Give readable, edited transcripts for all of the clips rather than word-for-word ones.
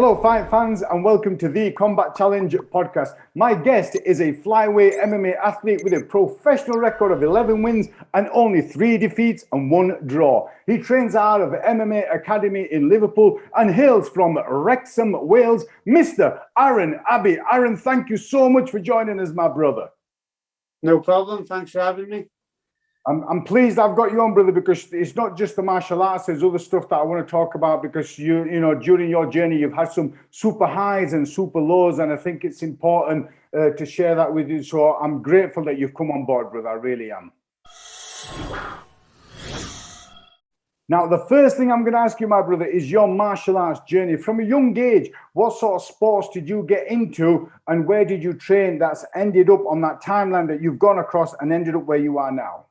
Hello, fight fans, and welcome to the Combat Challenge podcast. My guest is a flyweight MMA athlete with a professional record of 11 wins and only 3 defeats and 1 draw. He trains out of MMA Academy in Liverpool and hails from Wrexham, Wales. Mr. Aaron Abbey. Aaron, thank you so much for joining us, my brother. No problem. Thanks for having me. I'm pleased I've got you on, brother, because it's not just the martial arts. There's other stuff that I want to talk about because you know, during your journey, you've had some super highs and super lows, and I think it's important to share that with you. So I'm grateful that you've come on board, brother. I really am. Now, the first thing I'm going to ask you, my brother, is your martial arts journey. From a young age, what sort of sports did you get into and where did you train that's ended up on that timeline that you've gone across and ended up where you are now?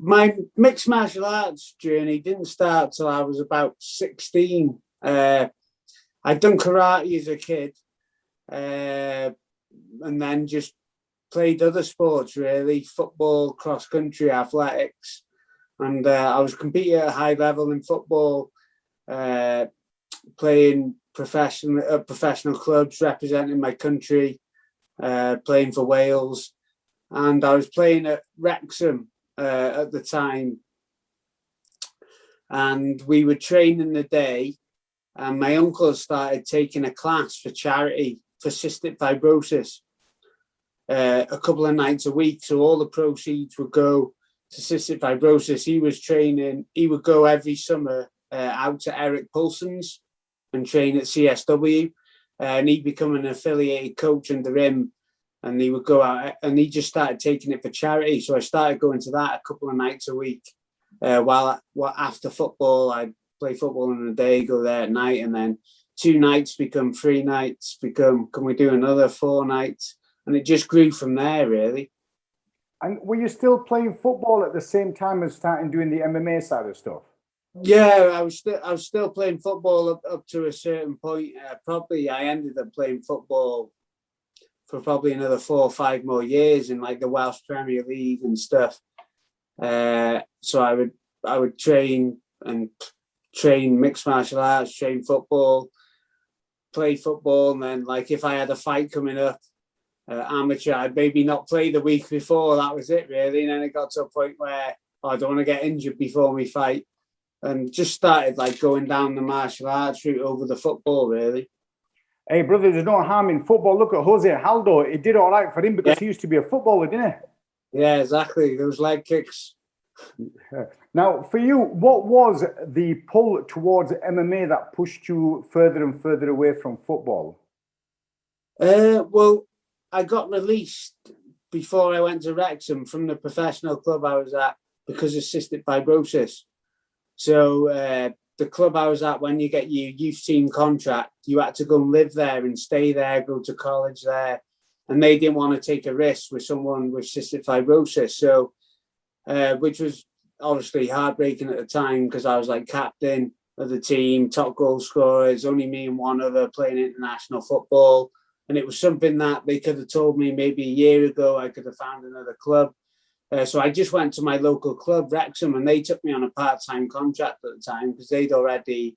My mixed martial arts journey didn't start till I was about 16. I'd done karate as a kid, and then just played other sports, really, football, cross country, athletics, and I was competing at a high level in football, playing professional clubs, representing my country, playing for Wales. And I was playing at Wrexham at the time. And we would train in the day. And my uncle started taking a class for charity for cystic fibrosis a couple of nights a week. So all the proceeds would go to cystic fibrosis. He was training. He would go every summer out to Eric Poulsen's and train at CSW. And he'd become an affiliated coach under him. And he would go out and he just started taking it for charity. So I started going to that a couple of nights a week. While after football, I'd play football in the day, go there at night. And then 2 nights become 3 nights, can we do another 4 nights? And it just grew from there, really. And were you still playing football at the same time as starting doing the MMA side of stuff? Yeah, I was still playing football up to a certain point. I ended up playing football for probably another 4 or 5 more years in like the Welsh Premier League and stuff. So I would train mixed martial arts, train football, play football, and then like if I had a fight coming up, amateur, I'd maybe not play the week before. That was it, really. And then it got to a point where I don't want to get injured before we fight, and just started like going down the martial arts route over the football, really. Hey, brother, there's no harm in football. Look at Jose Aldo. It did all right for him because he used to be a footballer, didn't he? Yeah, exactly. Those leg kicks. Now, for you, what was the pull towards MMA that pushed you further and further away from football? Well, I got released before I went to Wrexham from the professional club I was at because of cystic fibrosis. So the club I was at, when you get your youth team contract, you had to go and live there and stay there, go to college there. And they didn't want to take a risk with someone with cystic fibrosis. So, which was obviously heartbreaking at the time because I was like captain of the team, top goal scorers, only me and one other playing international football. And it was something that they could have told me maybe a year ago. I could have found another club. So I just went to my local club, Wrexham, and they took me on a part-time contract at the time because they'd already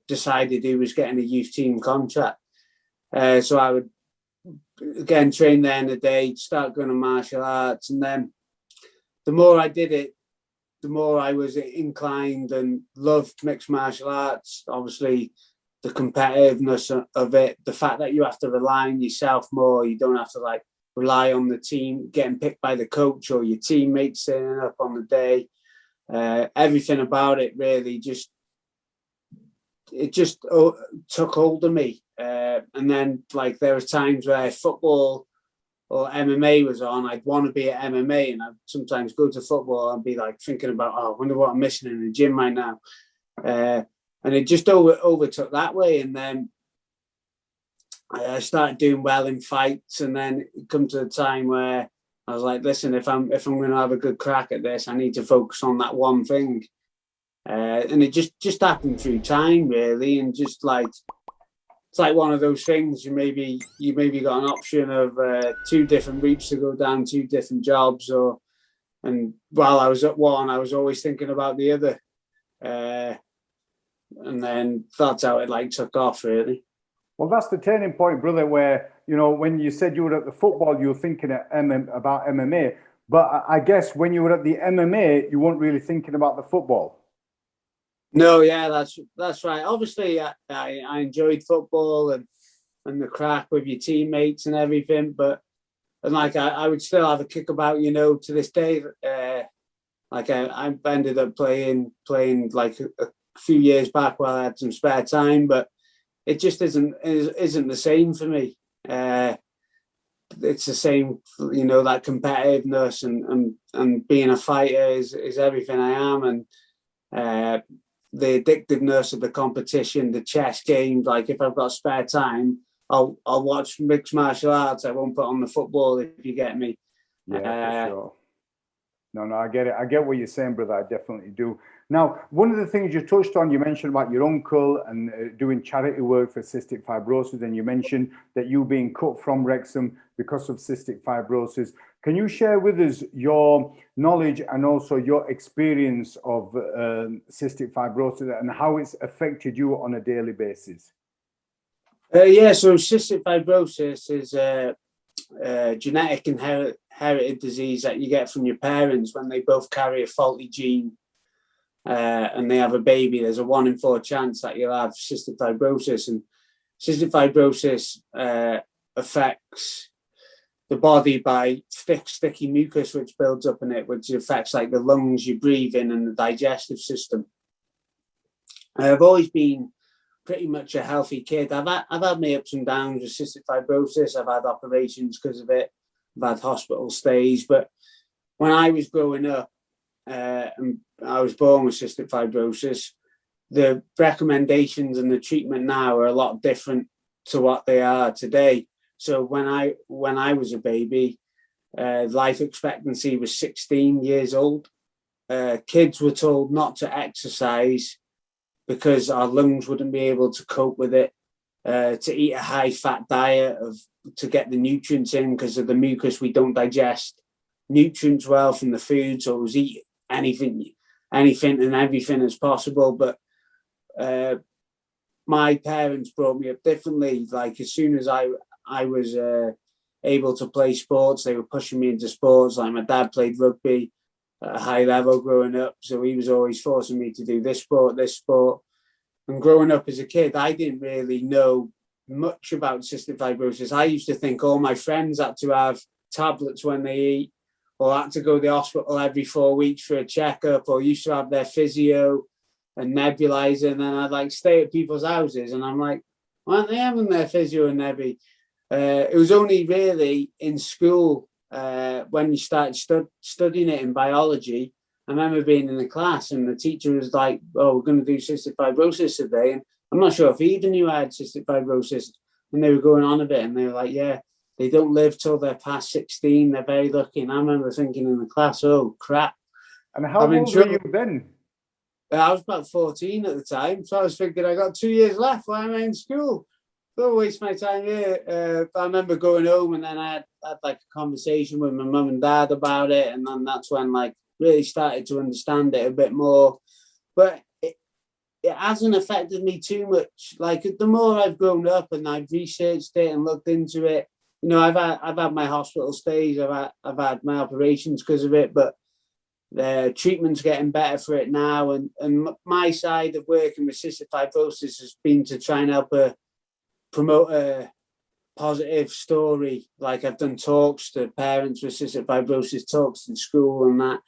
decided he was getting a youth team contract. So I would, again, train there in the day, start going to martial arts. And then the more I did it, the more I was inclined and loved mixed martial arts. Obviously, the competitiveness of it, the fact that you have to rely on yourself more. You don't have to like rely on the team getting picked by the coach or your teammates turning up on the day. Everything about it really just took hold of me. And then like there were times where football or MMA was on, I'd want to be at MMA, and I'd sometimes go to football and be like thinking about, I wonder what I'm missing in the gym right now. And it just overtook that way. And then I started doing well in fights, and then it come to a time where I was like, listen, if I'm going to have a good crack at this, I need to focus on that one thing. And it just happened through time, really, and just like it's like one of those things. You maybe got an option of 2 different routes to go down, 2 different jobs, and while I was at one, I was always thinking about the other. and then that's how it like took off, really. Well, that's the turning point, brother, where, you know, when you said you were at the football, you were thinking about MMA. But I guess when you were at the MMA, you weren't really thinking about the football. No, yeah, that's right. Obviously, I enjoyed football and the crack with your teammates and everything, but and like I would still have a kickabout, you know, to this day. Like I ended up playing like a few years back while I had some spare time, but it just isn't the same for me. It's the same, you know, that competitiveness and being a fighter is everything I am, and the addictiveness of the competition, the chess games. Like if I've got spare time, I'll watch mixed martial arts. I won't put on the football, if you get me. Yeah, for sure. No, I get it. I get what you're saying, brother. I definitely do. Now, one of the things you touched on, you mentioned about your uncle and doing charity work for cystic fibrosis, and you mentioned that you being cut from Wrexham because of cystic fibrosis. Can you share with us your knowledge and also your experience of cystic fibrosis and how it's affected you on a daily basis? Yeah, so cystic fibrosis is a genetic inherited disease that you get from your parents when they both carry a faulty gene and they have a baby. There's a 1 in 4 chance that you'll have cystic fibrosis, and cystic fibrosis affects the body by thick, sticky mucus which builds up in it, which affects like the lungs, you breathe in, and the digestive system. I've always been pretty much a healthy kid. I've had my ups and downs with cystic fibrosis. I've had operations because of it. I've had hospital stays. But when I was growing up, and I was born with cystic fibrosis, the recommendations and the treatment now are a lot different to what they are today. So when I was a baby, life expectancy was 16 years old. Kids were told not to exercise because our lungs wouldn't be able to cope with it, to eat a high-fat diet to get the nutrients in because of the mucus. We don't digest nutrients well from the food, so it was eat anything and everything as possible. But my parents brought me up differently. Like as soon as I was able to play sports, they were pushing me into sports. Like my dad played rugby at a high level growing up, so he was always forcing me to do this sport. And growing up as a kid, I didn't really know much about cystic fibrosis. I used to think all my friends had to have tablets when they eat, or had to go to the hospital every 4 weeks for a checkup, or used to have their physio and nebulizer, and then I'd like stay at people's houses, and I'm like, why aren't they having their physio and nebi? It was only really in school when you started studying it in biology. I remember being in the class and the teacher was like, oh, we're going to do cystic fibrosis today. And I'm not sure if he even knew I had cystic fibrosis. And they were going on a bit and they were like, yeah, they don't live till they're past 16. They're very lucky. And I remember thinking in the class, oh, crap. And how old were you then? I was about 14 at the time. So I was thinking, I got 2 years left. Why am I in school? Don't waste my time here. I remember going home and then I had like a conversation with my mum and dad about it. And then that's when like really started to understand it a bit more. But it hasn't affected me too much. Like the more I've grown up and I've researched it and looked into it, you know, I've had my hospital stays, I've had my operations because of it, but the treatment's getting better for it now. And my side of working with cystic fibrosis has been to try and help promote a positive story. Like I've done talks to parents with cystic fibrosis, talks in school and that.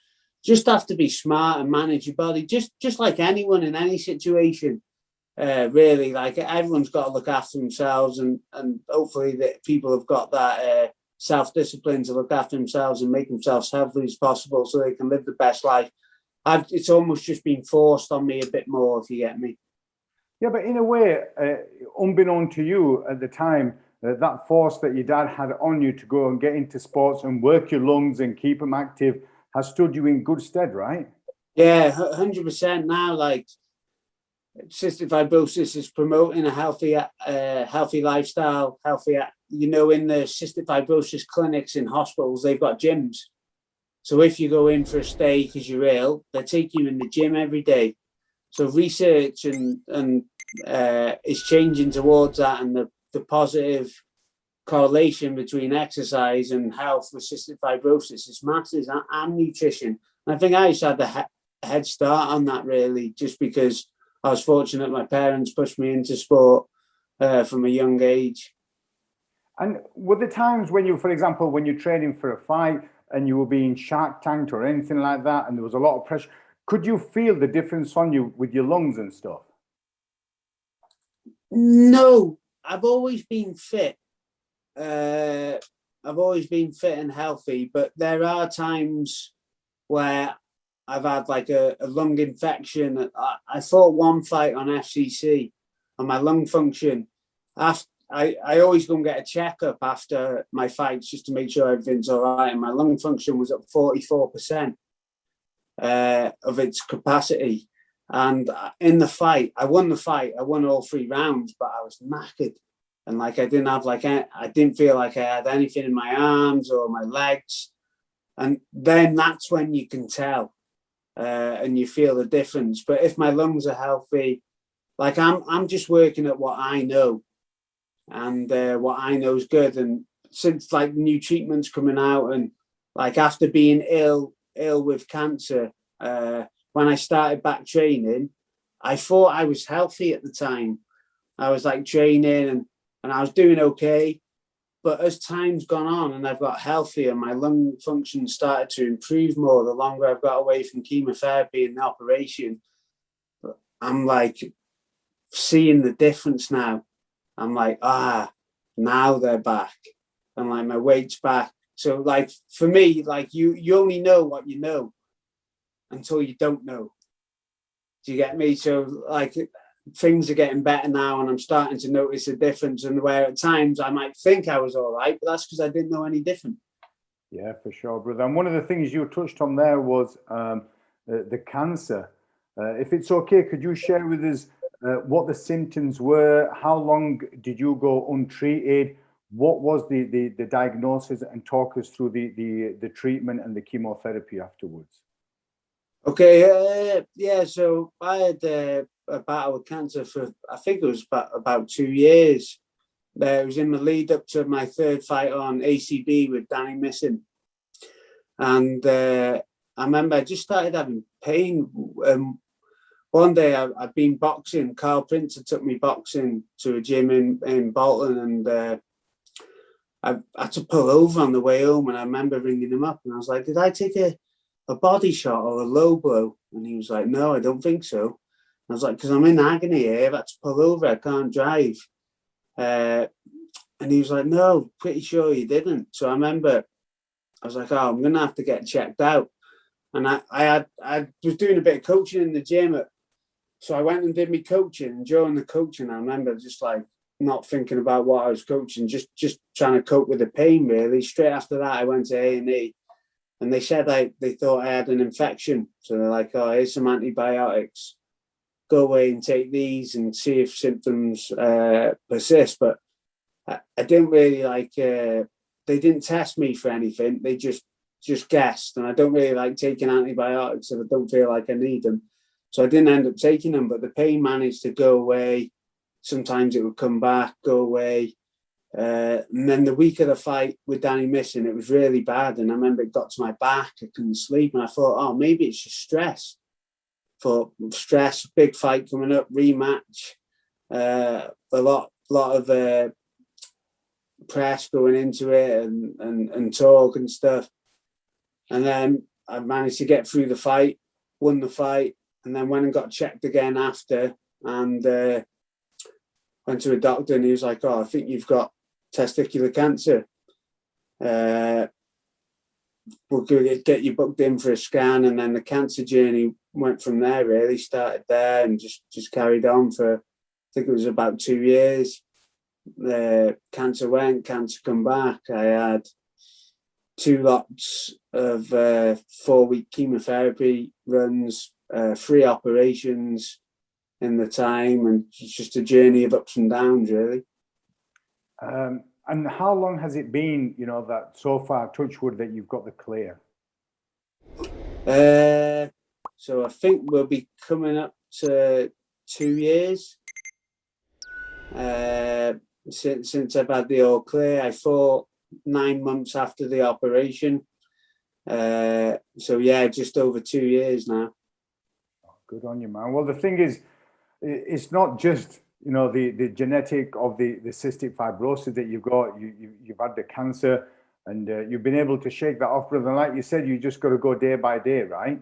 Just have to be smart and manage your body, just like anyone in any situation. Really, like everyone's got to look after themselves, and hopefully that people have got that self-discipline to look after themselves and make themselves healthy as possible so they can live the best life. It's almost just been forced on me a bit more, if you get me. Yeah, but in a way, unbeknown to you at the time, that force that your dad had on you to go and get into sports and work your lungs and keep them active has stood you in good stead, right? Yeah, 100% now. Like cystic fibrosis is promoting a healthy lifestyle, you know, in the cystic fibrosis clinics in hospitals, they've got gyms. So if you go in for a stay because you're ill, they take you in the gym every day. So research and is changing towards that, and the positive correlation between exercise and health with cystic fibrosis is massive, and nutrition. And I think I just had the head start on that, really, just because I was fortunate my parents pushed me into sport from a young age. And were there times when you, for example, when you're training for a fight and you were being shark tanked or anything like that, and there was a lot of pressure, could you feel the difference on you with your lungs and stuff? No, I've always been fit. I've always been fit and healthy, but there are times where I've had like a lung infection. I fought one fight on FCC and my lung function. I always go and get a checkup after my fights just to make sure everything's all right. And my lung function was at 44% of its capacity. And in the fight, I won the fight. I won all 3 rounds, but I was knackered. And like, I didn't feel like I had anything in my arms or my legs. And then that's when you can tell and you feel the difference. But if my lungs are healthy, like I'm just working at what I know, and what I know is good. And since like new treatments coming out, and like after being ill with cancer, when I started back training, I thought I was healthy at the time. I was like training and I was doing okay. But as time's gone on and I've got healthier, my lung function started to improve more the longer I've got away from chemotherapy and the operation. But I'm like seeing the difference now. I'm like, now they're back. And like my weight's back. So like for me, like you only know what you know until you don't know. Do you get me? So like things are getting better now, and I'm starting to notice a difference. And where at times I might think I was all right, but that's because I didn't know any different. Yeah, for sure, brother. And one of the things you touched on there was the cancer. If it's okay, could you share with us what the symptoms were? How long did you go untreated? What was the diagnosis? And talk us through the treatment and the chemotherapy afterwards. Okay, yeah. So I had a battle with cancer for, I think it was about 2 years. It was in the lead up to my 3rd fight on ACB with Danny Missing. And I remember I just started having pain. One day I'd been boxing. Carl Printer took me boxing to a gym in Bolton, and I had to pull over on the way home. And I remember ringing him up and I was like, did I take a body shot or a low blow? And he was like, no, I don't think so. I was like, because I'm in agony here. I've had to pull over. I can't drive. And he was like, no, pretty sure you didn't. So I remember I was like, oh, I'm going to have to get checked out. And I was doing a bit of coaching in the gym. So I went and did my coaching. And during the coaching, I remember just like not thinking about what I was coaching, just trying to cope with the pain, really. Straight after that, I went to A&E. And they said they thought I had an infection. So they're like, oh, here's some antibiotics. Go away and take these and see if symptoms persist. But I didn't really like, they didn't test me for anything. They just guessed. And I don't really like taking antibiotics if I don't feel like I need them. So I didn't end up taking them, but the pain managed to go away. Sometimes it would come back, go away. And then the week of the fight with Danny Missing, it was really bad. And I remember it got to my back. I couldn't sleep. And I thought, oh, maybe it's just stress. For stress, big fight coming up, rematch. A lot of press going into it and talk and stuff. And then I managed to get through the fight, won the fight, and then went and got checked again after, and went to a doctor, and he was like, oh, I think you've got testicular cancer. We'll get you booked in for a scan. And then the cancer journey went from there, really. Started there and just carried on for, I think it was about 2 years. Cancer went, cancer come back. I had 2 lots of 4-week chemotherapy runs, 3 operations in the time, and it's just a journey of ups and downs, really. And how long has it been, that so far, touch wood, that you've got the clear? So I think we'll be coming up 2 years since I've had the all clear. I fought 9 months after the operation. So yeah, just over 2 years now. Good on you, man. Well, the thing is, it's not just, you know, the genetic of the cystic fibrosis that you've got. You've had the cancer, and you've been able to shake that off, brother. And like you said, you just got to go day by day, right?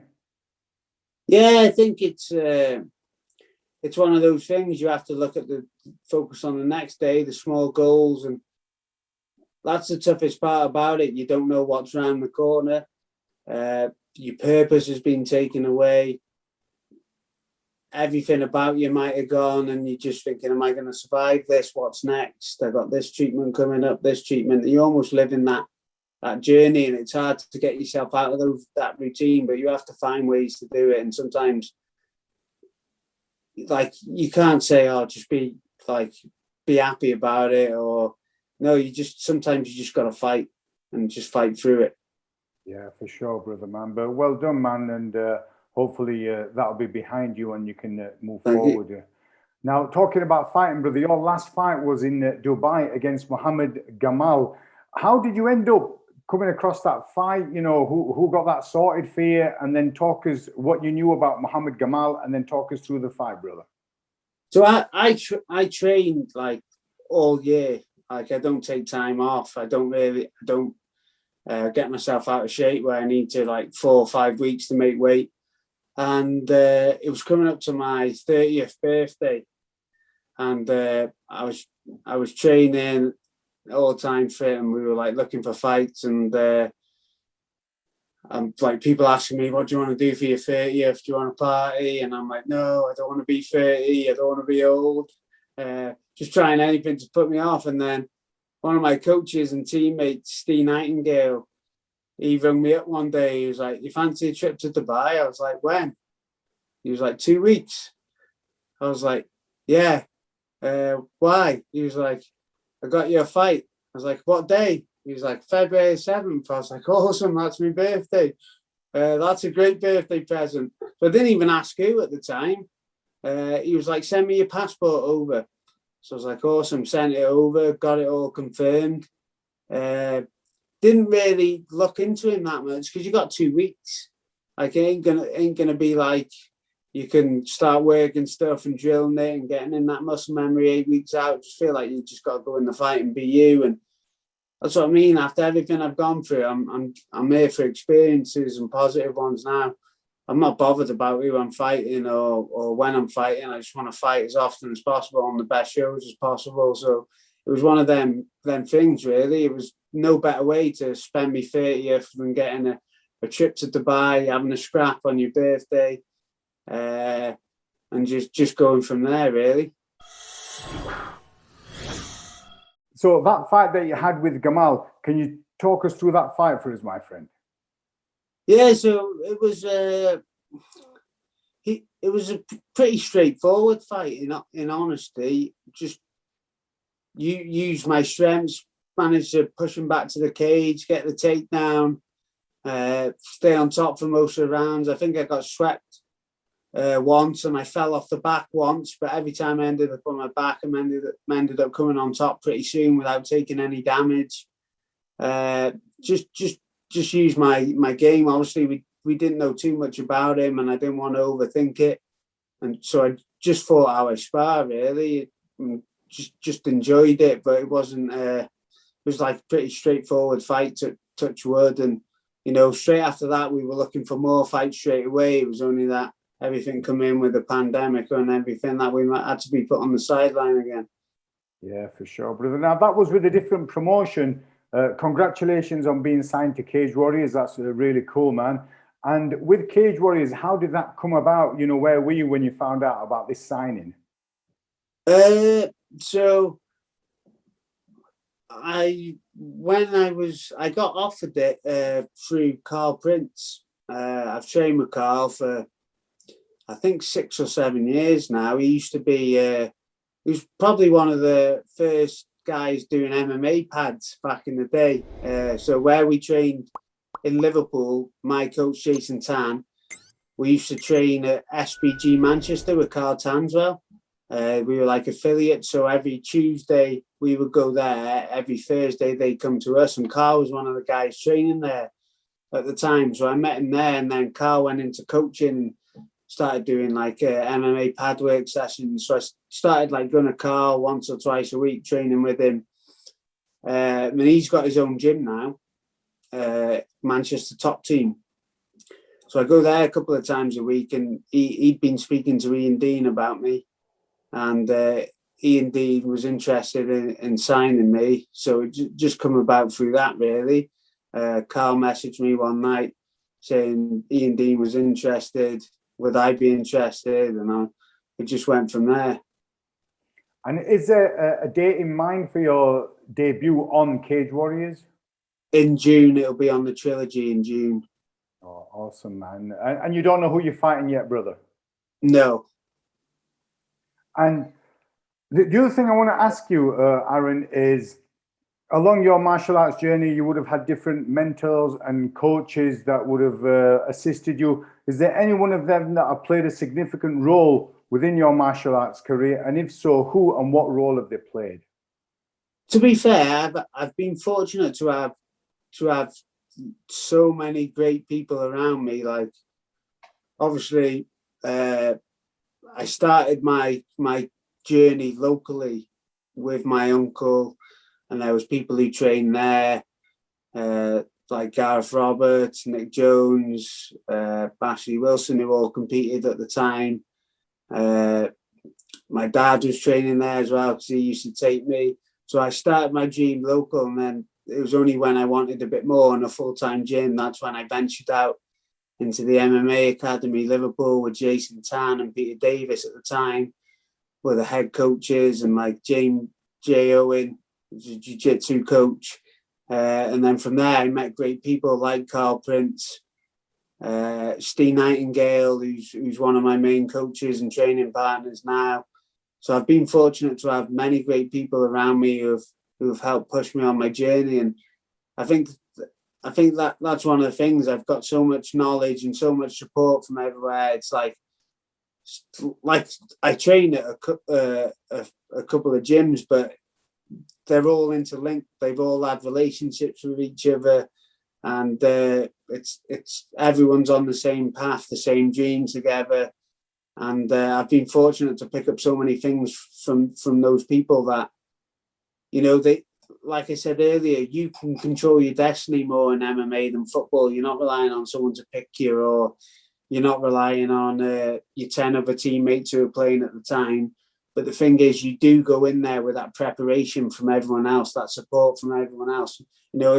Yeah, I think it's one of those things. You have to look at focus on the next day, the small goals, and that's the toughest part about it. You don't know what's around the corner. Your purpose has been taken away. Everything about you might have gone, and you're just thinking, am I going to survive this? What's next? I got this treatment coming up, this treatment. You almost live in that journey, and it's hard to get yourself out of that routine, but you have to find ways to do it. And sometimes, like, you can't say, oh, just be happy about it, or no, sometimes you just got to fight and just fight through it. Yeah, for sure, brother, man. But well done, man. And hopefully that'll be behind you and you can move forward. Now, talking about fighting, brother, your last fight was in Dubai against Mohammed Gamal. How did you end up coming across that fight? You know, who got that sorted for you? And then talk us what you knew about Mohammed Gamal, and then talk us through the fight, brother. So I trained like all year. Like, I don't take time off. I don't get myself out of shape where I need to, like 4 or 5 weeks to make weight. And it was coming up to my 30th birthday, and I was training all time fit, and we were like looking for fights, and like people asking me, what do you want to do for your 30th? Do you want to party? And I'm like, no, I don't want to be 30. I don't want to be old. Just trying anything to put me off. And then one of my coaches and teammates, Steve Nightingale, he rang me up one day. He was like, you fancy a trip to Dubai? I was like, when? He was like, 2 weeks. I was like, yeah. Why? He was like, I got you a fight. I was like, what day? He was like, February 7th. I was like, awesome, that's my birthday. That's a great birthday present. So I didn't even ask who at the time. He was like, send me your passport over. So I was like, awesome, sent it over, got it all confirmed. Didn't really look into him that much because you got 2 weeks. Like, it ain't gonna be like you can start working stuff and drilling it and getting in that muscle memory 8 weeks out. Just feel like you just got to go in the fight and be you. And that's what I mean. After everything I've gone through, I'm here for experiences and positive ones now. I'm not bothered about who I'm fighting or when I'm fighting. I just want to fight as often as possible on the best shows as possible. So it was one of them things, really. It was no better way to spend my 30th than getting a trip to Dubai, having a scrap on your birthday, and just going from there, really. So that fight that you had with Gamal, can you talk us through that fight for us, my friend? Yeah, so it was a pretty straightforward fight. In honesty, just use my strengths, managed to push him back to the cage, get the takedown, stay on top for most of the rounds. I think I got swept once, and I fell off the back once, but every time I ended up on my back, I ended up coming on top pretty soon without taking any damage. Just use my game. Obviously, we didn't know too much about him, and I didn't want to overthink it, and so I just thought how I spar, really. Just enjoyed it, but it wasn't. It was like a pretty straightforward fight, to touch wood, and straight after that we were looking for more fights straight away. It was only that everything come in with the pandemic and everything that we had to be put on the sideline again. Yeah, for sure, brother. Now that was with a different promotion. Congratulations on being signed to Cagewarriors. That's really cool, man. And with Cagewarriors, how did that come about? Where were you when you found out about this signing? So I got offered it through Carl Prince. I've trained with Carl for I think 6 or 7 years now. He used to be he was probably one of the first guys doing MMA pads back in the day. So where we trained in Liverpool, my coach Jason Tan, we used to train at SBG Manchester with Carl Tanswell. We were like affiliates, so every Tuesday we would go there. Every Thursday they'd come to us, and Carl was one of the guys training there at the time. So I met him there, and then Carl went into coaching, started doing like MMA pad work sessions. So I started like going to Carl once or twice a week, training with him. I mean, he's got his own gym now, Manchester Top Team. So I go there a couple of times a week, and he'd been speaking to Ian Dean about me, and Ian Dean was interested in signing me. So it just come about through that, really. Carl messaged me one night saying Ian Dean was interested. Would I be interested? And it just went from there. And is there a date in mind for your debut on Cagewarriors? In June, it'll be on the trilogy in June. Oh, awesome, man. And you don't know who you're fighting yet, brother? No. And the other thing I want to ask you, Aaron, is along your martial arts journey, you would have had different mentors and coaches that would have assisted you. Is there any one of them that have played a significant role within your martial arts career? And if so, who and what role have they played? To be fair, I've been fortunate to have so many great people around me. Like, obviously, I started my journey locally with my uncle, and there was people who trained there, like Gareth Roberts, Nick Jones, Bashley Wilson, who all competed at the time. My dad was training there as well, because he used to take me. So I started my gym local, and then it was only when I wanted a bit more and a full-time gym, that's when I ventured out into the MMA Academy, Liverpool, with Jason Tan and Peter Davis at the time, were the head coaches, and like James J. Owen, who's a jiu-jitsu coach. And then from there, I met great people like Carl Prince, Steve Nightingale, who's one of my main coaches and training partners now. So I've been fortunate to have many great people around me who've helped push me on my journey. And I think that's one of the things. I've got so much knowledge and so much support from everywhere. It's like I train at a couple of gyms, but they're all interlinked. They've all had relationships with each other, and it's everyone's on the same path, the same dream together. And I've been fortunate to pick up so many things from those people that, you know, they, like I said earlier, you can control your destiny more in MMA than football. You're not relying on someone to pick you, or you're not relying on your 10 other teammates who are playing at the time. But the thing is, you do go in there with that preparation from everyone else, that support from everyone else. You know,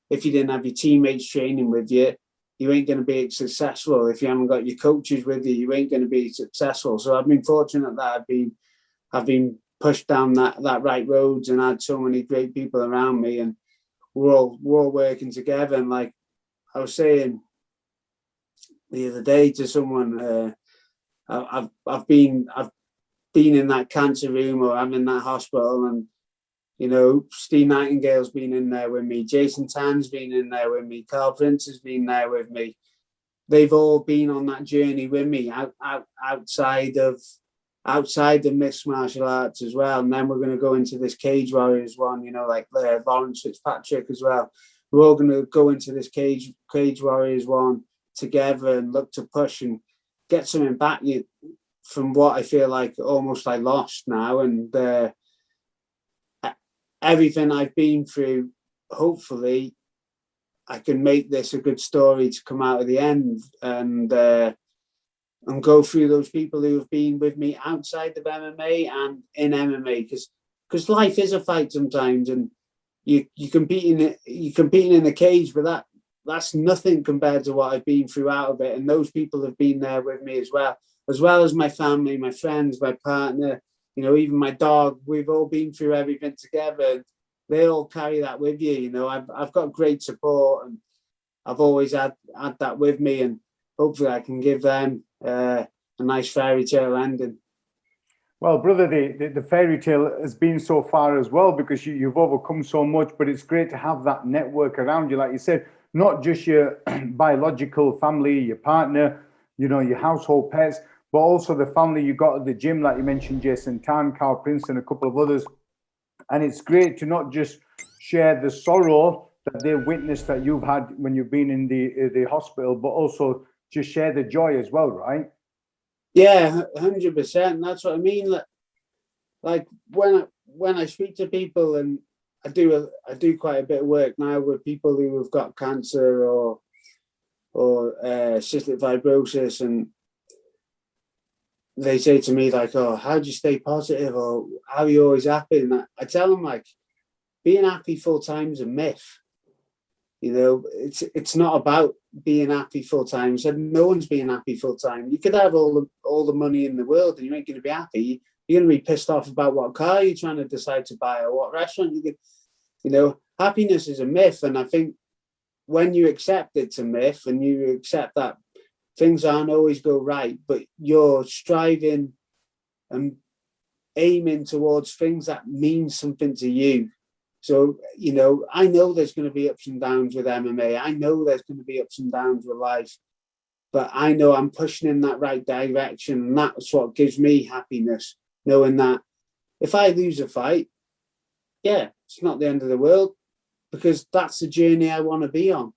if you didn't have your teammates training with you, you ain't going to be successful. If you haven't got your coaches with you, you ain't going to be successful. So I've been fortunate that I've been pushed down that right roads and had so many great people around me, and we're all working together. And like I was saying the other day to someone, I've been in that cancer room, or I'm in that hospital, and you know, Steve Nightingale's been in there with me, Jason Tan's been in there with me, Carl Prince has been there with me. They've all been on that journey with me outside the mixed martial arts as well. And then we're going to go into this Cagewarriors one, you know, like Lawrence Fitzpatrick as well. We're all going to go into this Cagewarriors one together and look to push and get something back from what I feel like almost I lost now. And everything I've been through, hopefully I can make this a good story to come out of the end, and go through those people who have been with me outside of MMA and in MMA, because life is a fight sometimes, and you're competing in a cage, but that's nothing compared to what I've been through out of it. And those people have been there with me as well as my family, my friends, my partner, you know, even my dog. We've all been through everything together. They all carry that with you. You know, I've got great support, and I've always had that with me, and hopefully I can give them a nice fairy tale ending. Well, brother, the fairy tale has been so far as well, because you've overcome so much, but it's great to have that network around you. Like you said, not just your biological family, your partner, you know, your household pets, but also the family you got at the gym, like you mentioned, Jason Tan, Carl Prince, and a couple of others. And it's great to not just share the sorrow that they witnessed that you've had when you've been in the hospital, but also just share the joy as well, right? Yeah, 100%. That's what I mean. Like when I speak to people, and I do quite a bit of work now with people who have got cancer or cystic fibrosis, and they say to me like, "Oh, how do you stay positive?" Or "How are you always happy?" And I tell them like, being happy full time is a myth. You know, it's not about being happy full time. I said no one's being happy full time. You could have all the money in the world, and you ain't going to be happy. You're going to be pissed off about what car you're trying to decide to buy or what restaurant you get. You know, happiness is a myth, and I think when you accept it's a myth and you accept that things aren't always go right, but you're striving and aiming towards things that mean something to you. So, you know, I know there's going to be ups and downs with MMA. I know there's going to be ups and downs with life, but I know I'm pushing in that right direction. And that's what gives me happiness, knowing that if I lose a fight, yeah, it's not the end of the world, because that's the journey I want to be on.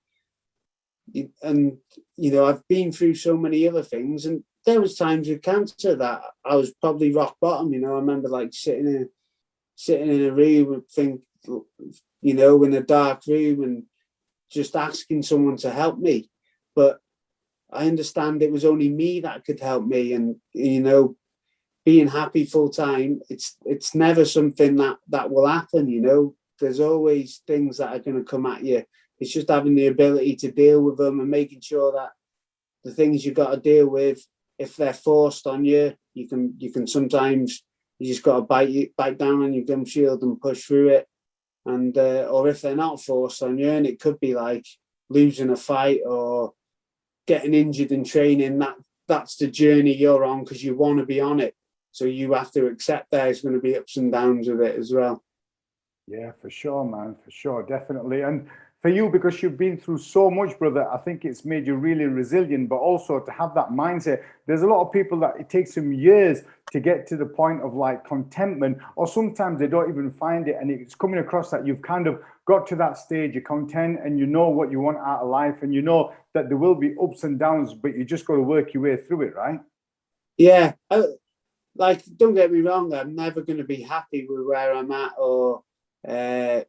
And, you know, I've been through so many other things, and there was times with cancer that I was probably rock bottom. You know, I remember like sitting in a room, you know, in a dark room, and just asking someone to help me. But I understand it was only me that could help me. And, you know, being happy full time, it's never something that will happen. You know, there's always things that are going to come at you. It's just having the ability to deal with them and making sure that the things you've got to deal with, if they're forced on you, you can sometimes, you just got to bite down on your gum shield and push through it. And or if they're not forced on you, and it could be like losing a fight or getting injured in training, that's the journey you're on because you want to be on it. So you have to accept there's going to be ups and downs with it as well. Yeah, for sure, man, for sure, definitely. And for you, because you've been through so much, brother, I think it's made you really resilient, but also to have that mindset. There's a lot of people that it takes them years to get to the point of like contentment, or sometimes they don't even find it. And it's coming across that you've kind of got to that stage, you're content and you know what you want out of life, and you know that there will be ups and downs, but you just got to work your way through it, right? Yeah. Like, don't get me wrong, I'm never going to be happy with where I'm at, or I'm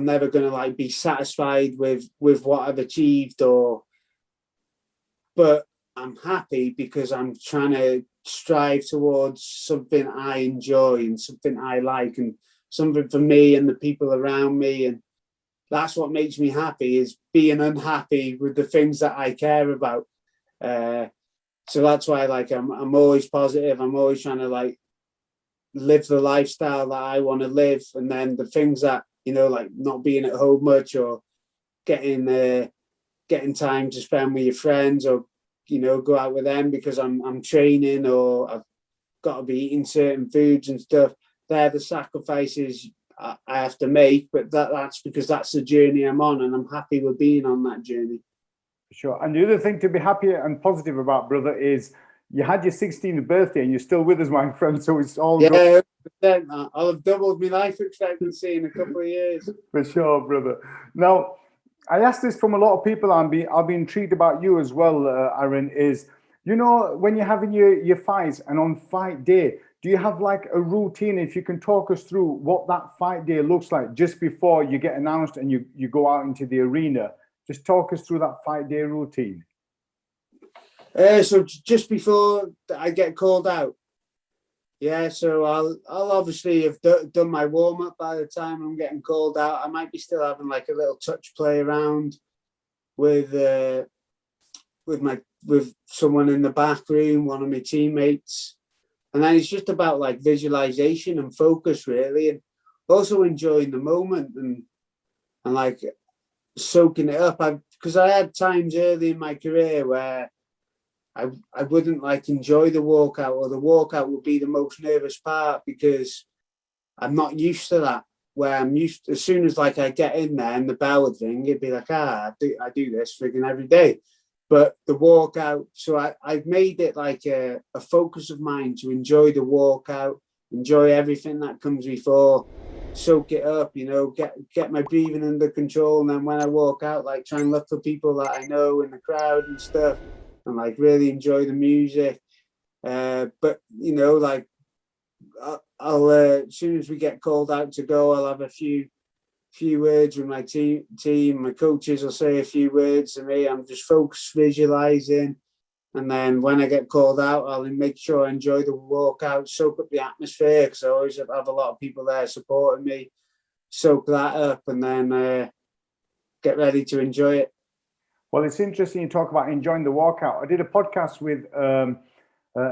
never going to like be satisfied with what I've achieved, but I'm happy because I'm trying to strive towards something I enjoy and something I like and something for me and the people around me. And that's what makes me happy, is being unhappy with the things that I care about. So that's why like I'm always positive. I'm always trying to like live the lifestyle that I want to live. And then the things that, you know, like not being at home much, or getting time to spend with your friends, or, you know, go out with them because I'm training, or I've got to be eating certain foods and stuff. They're the sacrifices I have to make, but that's because that's the journey I'm on, and I'm happy with being on that journey. Sure. And the other thing to be happy and positive about, brother, is you had your 16th birthday and you're still with us, my friend. So it's all good. Yeah, I'll have doubled my life expectancy in a couple of years. For sure, brother. Now, I asked this from a lot of people. I'll be intrigued about you as well, Aaron, is, you know, when you're having your fights and on fight day, do you have like a routine? If you can talk us through what that fight day looks like just before you get announced and you go out into the arena. Just talk us through that fight day routine. So just before I get called out, yeah. So I'll obviously have done my warm up by the time I'm getting called out. I might be still having like a little touch play around with someone in the back room, one of my teammates, and then it's just about like visualization and focus really, and also enjoying the moment and like soaking it up. Because I had times early in my career where I wouldn't like enjoy the walkout, or the walkout would be the most nervous part because I'm not used to that. Where I'm used to, as soon as like I get in there and the bell would ring, it'd be like, I do this frigging every day. But the walkout, so I've made it like a focus of mine to enjoy the walkout, enjoy everything that comes before, soak it up, get my breathing under control. And then when I walk out, like try and look for people that I know in the crowd and stuff, and like really enjoy the music. But like I'll as soon as we get called out to go, I'll have a few words with my team. My coaches will say a few words to me. I'm just focused, visualizing. And then when I get called out, I'll make sure I enjoy the walkout, soak up the atmosphere, because I always have a lot of people there supporting me, soak that up, and then get ready to enjoy it. Well, it's interesting you talk about enjoying the walkout. I did a podcast with a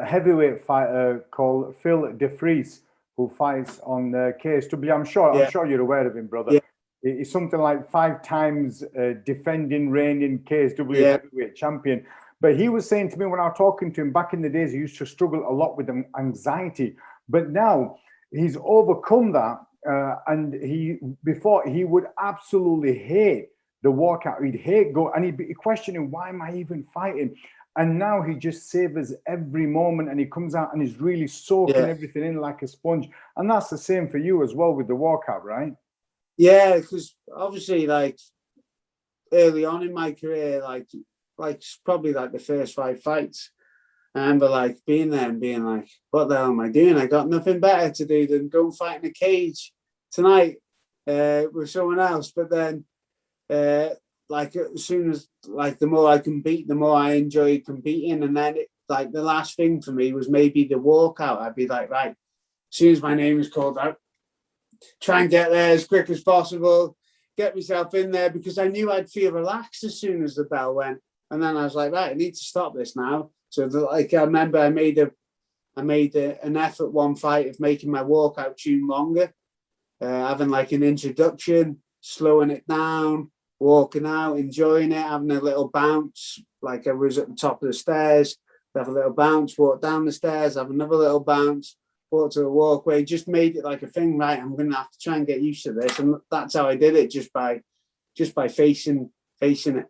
heavyweight fighter called Phil DeFries, who fights on KSW. I'm sure you're aware of him, brother. Yeah. He's something like 5 times defending, reigning KSW heavyweight champion. But he was saying to me when I was talking to him back in the days, he used to struggle a lot with anxiety. But now he's overcome that. And before he would absolutely hate the walkout. He'd hate go, and he'd be questioning, why am I even fighting? And now he just savors every moment, and he comes out and he's really soaking everything in like a sponge. And that's the same for you as well with the walkout, right? Yeah, because obviously, like early on in my career, like probably like the first 5 fights, I remember like being there and being like, what the hell am I doing? I got nothing better to do than go and fight in a cage tonight with someone else. But then like as soon as like the more I compete, the more I enjoy competing. And then like the last thing for me was maybe the walkout. I'd be like, right, as soon as my name is called out, try and get there as quick as possible, get myself in there, because I knew I'd feel relaxed as soon as the bell went. And then I was like, right, I need to stop this now. So like I remember I made an effort one fight of making my walkout tune longer, having like an introduction, slowing it down, walking out, enjoying it, having a little bounce, like I was at the top of the stairs, have a little bounce, walk down the stairs, have another little bounce, walk to the walkway, just made it like a thing, right? I'm going to have to try and get used to this. And that's how I did it, just by facing it.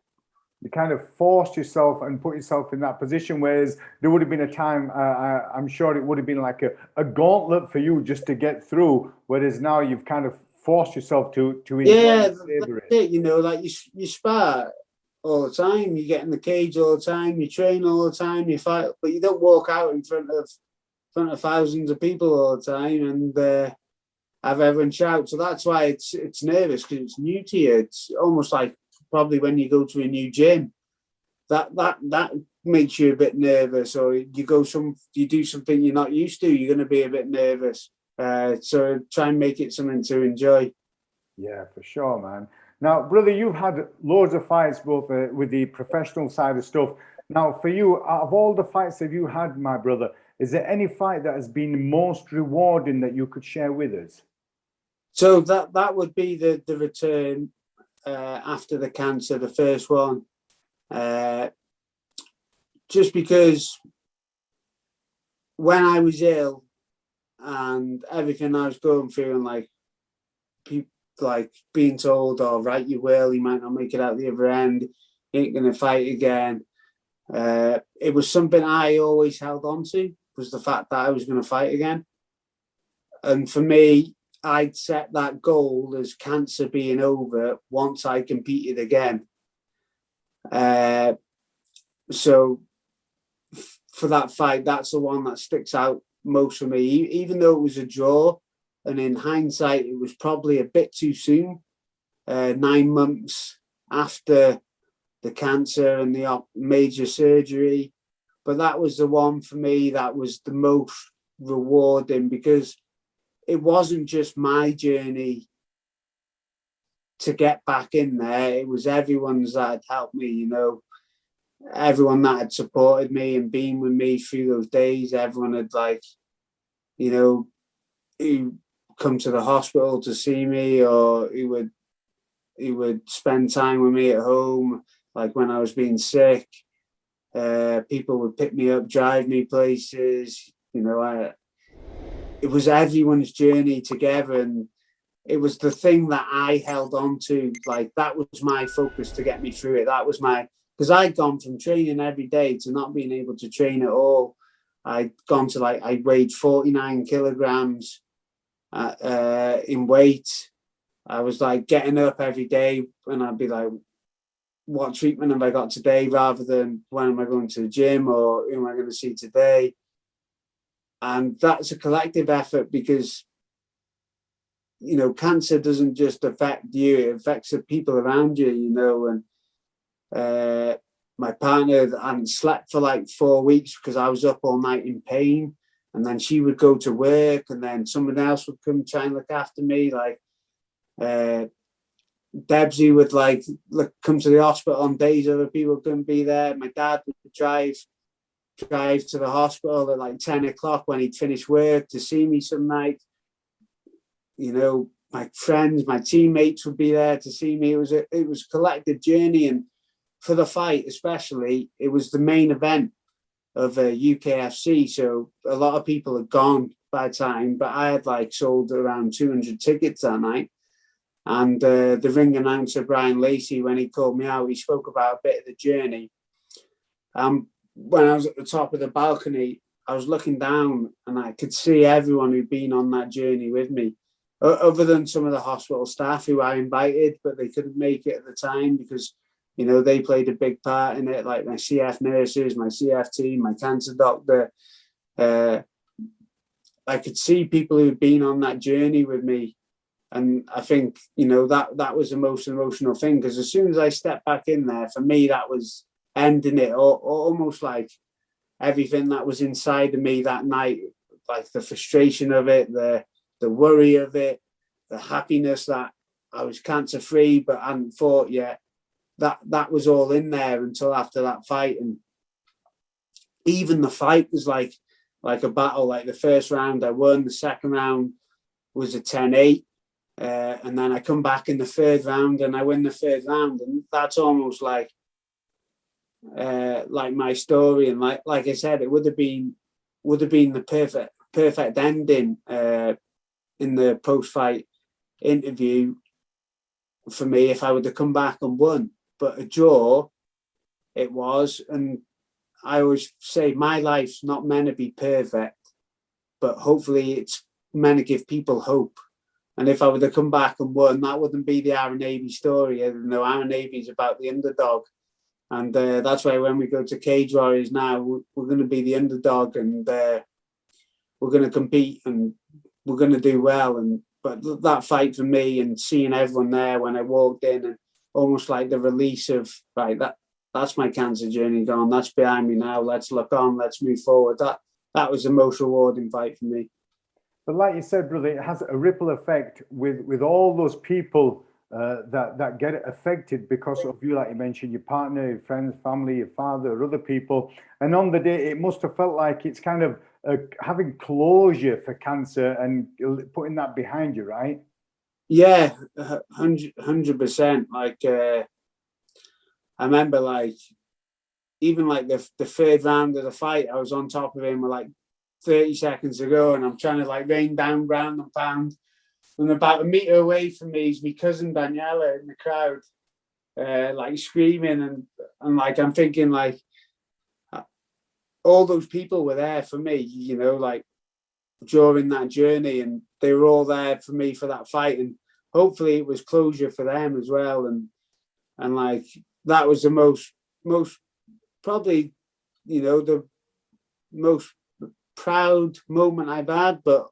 You kind of forced yourself and put yourself in that position, whereas there would have been a time, I'm sure it would have been like a gauntlet for you just to get through, whereas now you've kind of forced yourself to enjoy it. Like you spar all the time, you get in the cage all the time, you train all the time, you fight, but you don't walk out in front of thousands of people all the time and have everyone shout. So that's why it's nervous, because it's new to you. It's almost like probably when you go to a new gym, that makes you a bit nervous, or you do something you're not used to, you're going to be a bit nervous. So try and make it something to enjoy. Yeah, for sure, man. Now, brother, you've had loads of fights, both with the professional side of stuff. Now, for you, out of all the fights that you had, my brother, is there any fight that has been most rewarding that you could share with us? So that would be the return after the cancer, the first one. Just because when I was ill and everything I was going through, and like people like being told, "Oh, right, you will. You might not make it out the other end. You ain't gonna fight again." It was something I always held on to, was the fact that I was going to fight again. And for me, I'd set that goal as cancer being over once I competed again. So for that fight, that's the one that sticks out most for me, even though it was a draw. And in hindsight, it was probably a bit too soon, 9 months after the cancer and the major surgery. But that was the one for me that was the most rewarding, because it wasn't just my journey to get back in there. It was everyone's that had helped me, everyone that had supported me and been with me through those days. Everyone had who come to the hospital to see me, or who would spend time with me at home, like when I was being sick. People would pick me up, drive me places. It was everyone's journey together, and it was the thing that I held on to. Like, that was my focus to get me through it. That because I'd gone from training every day to not being able to train at all. I'd gone to I weighed 49 kilograms in weight. I was like getting up every day and I'd be like, what treatment have I got today, rather than when am I going to the gym or who am I going to see today? And that's a collective effort, because, you know, cancer doesn't just affect you, it affects the people around you, you know. And my partner hadn't slept for like 4 weeks because I was up all night in pain. And then she would go to work and then someone else would come try and look after me. Like Debsy would come to the hospital on days other people couldn't be there. My dad would drive to the hospital at like 10 o'clock when he'd finished work to see me some night. You know, my friends, my teammates would be there to see me. It was a collective journey. And for the fight especially, it was the main event of UKFC. So a lot of people had gone by the time, but I had like sold around 200 tickets that night. And the ring announcer, Brian Lacey, when he called me out, he spoke about a bit of the journey. When I was at the top of the balcony, I was looking down and I could see everyone who'd been on that journey with me, other than some of the hospital staff who I invited, but they couldn't make it at the time because, you know, they played a big part in it, like my CF nurses, my CF team, my cancer doctor. I could see people who'd been on that journey with me. And I think, you know, that was the most emotional thing, because as soon as I stepped back in there, for me, that was ending it, or almost like everything that was inside of me that night, like the frustration of it, the worry of it, the happiness that I was cancer free but hadn't fought yet. That was all in there until after that fight. And even the fight was like a battle. Like the first round I won, the second round was a 10-8. And then I come back in the third round and I win the third round. And that's almost like my story. And like I said, it would have been the perfect ending in the post-fight interview for me if I would have come back and won. But a draw it was. And I always say my life's not meant to be perfect, but hopefully it's meant to give people hope. And if I would have come back and won, that wouldn't be the Aaron Navy story. You know, Aaron Navy is about the underdog. And that's why when we go to Cagewarriors now, we're going to be the underdog, and we're going to compete and we're going to do well. But that fight for me, and seeing everyone there when I walked in, and almost like the release of, right, that's my cancer journey gone. That's behind me now. Let's look on. Let's move forward. That was the most rewarding fight for me. But like you said, brother, it has a ripple effect with all those people that get affected because of you, like you mentioned, your partner, your friends, family, your father, other people. And on the day, it must have felt like it's kind of having closure for cancer and putting that behind you, right? Yeah, 100%. Like I remember, like even like the third round of the fight, I was on top of him with like 30 seconds to go, and I'm trying to like rain down ground and pound. And about a meter away from me is my cousin Daniela in the crowd, like screaming, and like I'm thinking like all those people were there for me, you know, like during that journey, and they were all there for me for that fight, and hopefully it was closure for them as well. And like that was the most probably, you know, the most proud moment I've had, but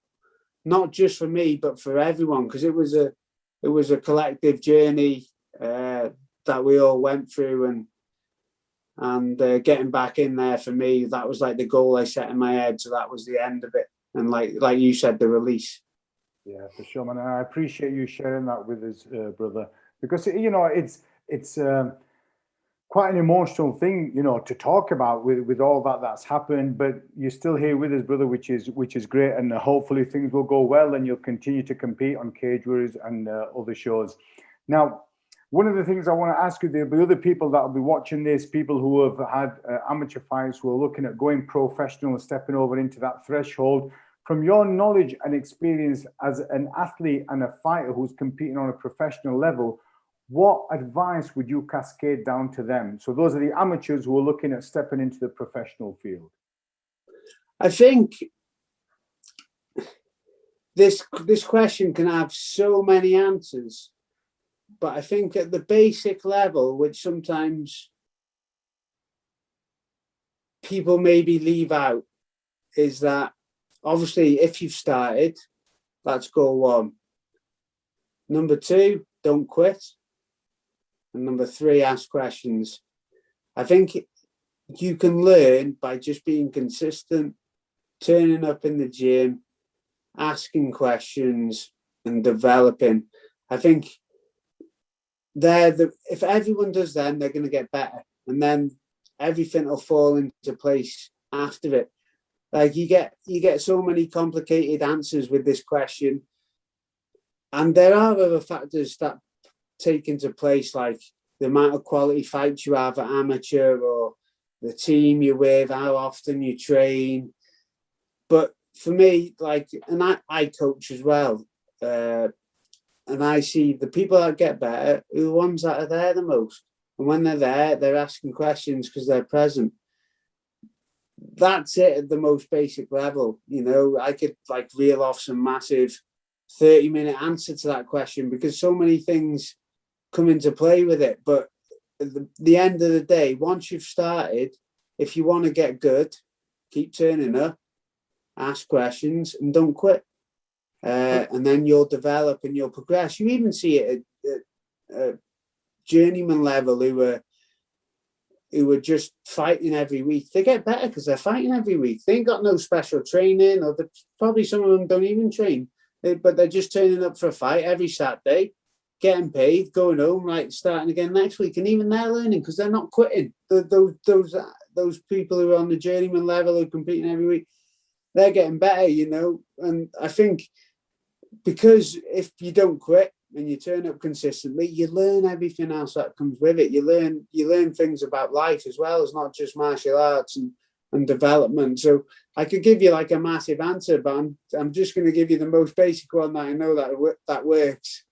not just for me, but for everyone, because it was a collective journey that we all went through, and getting back in there for me, that was like the goal I set in my head. So that was the end of it, and like you said, the release. Yeah, for sure, man. And I appreciate you sharing that with us, brother, because you know it's quite an emotional thing, you know, to talk about with all that's happened. But you're still here with us, brother, which is great, and hopefully things will go well, and you'll continue to compete on Cagewarriors and other shows. Now, one of the things I want to ask you, there'll be other people that will be watching this, people who have had amateur fights, who are looking at going professional and stepping over into that threshold. From your knowledge and experience as an athlete and a fighter who's competing on a professional level, what advice would you cascade down to them? So those are the amateurs who are looking at stepping into the professional field. I think this question can have so many answers, but I think at the basic level, which sometimes people maybe leave out, is that obviously if you've started, that's goal one. Number two, don't quit. And number three, ask questions. I think you can learn by just being consistent, turning up in the gym, asking questions and developing. I think if everyone does that, they're going to get better. And then everything will fall into place after it. Like you get so many complicated answers with this question. And there are other factors that take into place, like the amount of quality fights you have at amateur, or the team you're with, how often you train. But for me, like, and I coach as well, and I see the people that get better are the ones that are there the most. And when they're there, they're asking questions because they're present. That's it at the most basic level. You know, I could like reel off some massive 30-minute answer to that question because so many things come into play with it. But at the end of the day, once you've started, if you want to get good, keep turning up, ask questions, and don't quit. And then you'll develop and you'll progress. You even see it at journeyman level who are just fighting every week. They get better because they're fighting every week. They ain't got no special training, or probably some of them don't even train, but they're just turning up for a fight every Saturday, getting paid, going home, like starting again next week. And even they're learning because they're not quitting. Those people who are on the journeyman level who are competing every week, they're getting better, you know. And I think because if you don't quit and you turn up consistently, you learn everything else that comes with it. You learn things about life as well, as not just martial arts and development. So I could give you like a massive answer, but I'm just going to give you the most basic one that I know that works.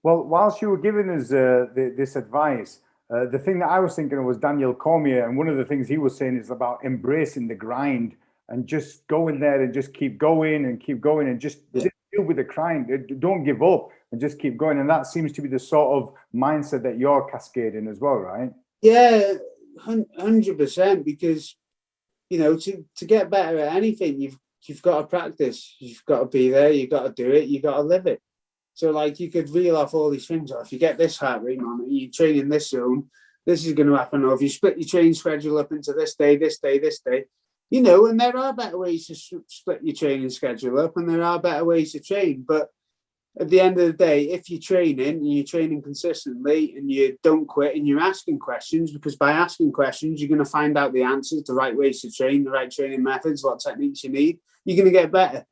Well, whilst you were giving us this advice, the thing that I was thinking of was Daniel Cormier, and one of the things he was saying is about embracing the grind and just going there and just keep going and just deal with the grind. Don't give up and just keep going. And that seems to be the sort of mindset that you're cascading as well, right? Yeah, 100%. Because you know, to get better at anything, you've got to practice. You've got to be there. You've got to do it. You've got to live it. So like you could reel off all these things. Or if you get this heart rate, man, you train in this zone, this is going to happen. Or if you split your training schedule up into this day, you know, and there are better ways to split your training schedule up, and there are better ways to train. But at the end of the day, if you're training and you're training consistently and you don't quit and you're asking questions, because by asking questions, you're going to find out the answers, the right ways to train, the right training methods, what techniques you need, you're going to get better.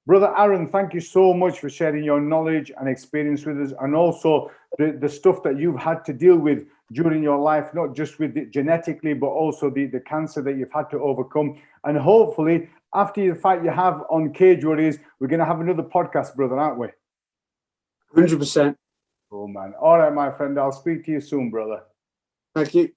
Brother Aaron, thank you so much for sharing your knowledge and experience with us, and also the stuff that you've had to deal with during your life, not just with it genetically, but also the cancer that you've had to overcome. And hopefully, after the fight you have on Cagewarriors, we're going to have another podcast, brother, aren't we? 100%. Oh, man. All right, my friend. I'll speak to you soon, brother. Thank you.